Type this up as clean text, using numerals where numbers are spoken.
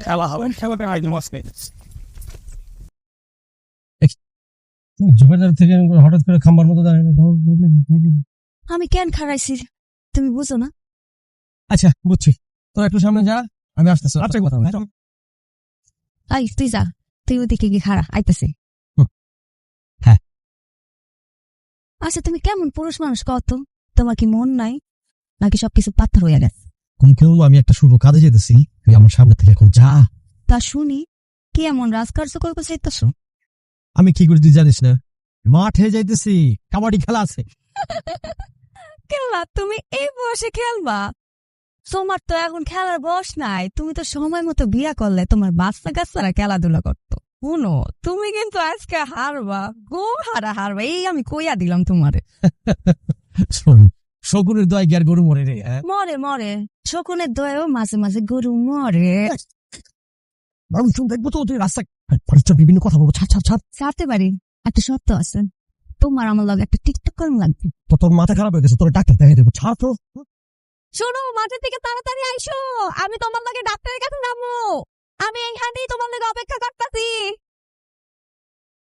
খেলা হবে, খেলাতে আয়োজন আছে। জোগাড় থেকে হঠাৎ করে খাম্বার মতো দাঁড়ায়। আমি কেন খারাইছি তুমি বুঝো না? আচ্ছা বুঝছি, তো একটু সামনে যা, আমি আসতেছি। আচ্ছা কথা বল। আই তুই যা, তুই ওদিকে গিয়ে খাড়া, আইতাছি। হ্যাঁ। আচ্ছা তুমি কেমন পুরুষ মানুষ কত? তোমার কি মন নাই নাকি সবকিছু পাথর হয়ে গেছে? কেউ আমি একটা শুভ কাজে যেতেছি, তুই আমার সামনে থেকে এখন যা। তা শুনি কি এমন রাজকার্য করতে চাইতেছ? আমি কি করে তুই জানিস না? মাঠে যাইতেছি, কাবাডি খেলা আছে। খেলবা? তুমি এই বয়সে খেলবা? তোমার তো এখন খেলার বয়স নাই, তুমি তো সময় মতো বিয়া করলে তোমার বাচ্চা কাচ্চারা খেলাধুলা করতো। শুনো, তুমি কিন্তু আজকে হারবা, হারবা, এই আমি কইয়া দিলাম তোমারে। শোন, শকুনের দয় গিয়ার গরু মরে রে। মরে মরে, শকুনের দয়েও মাঝে মাঝে গরু মরে। দেখবো তো তুই রাস্তা বিভিন্ন কথা বলবো। ছাড় ছাড় ছাড়। ছাড়তে পারি, একটা শর্ত আছে। তোমার আমার লগে একটা টিকটক করানো লাগবে। তো তোর মাথা খারাপ হয়ে গেছে, তোর ডাক্তার দেখাই দেবো। ছাড় তো। শোনো, মাঠের থেকে তাড়াতাড়ি আইসো, আমি তোমার লগে ডাক্তারের কাছে যাবো। আমি এইখানেই তোমার লগে অপেক্ষা করতেছি।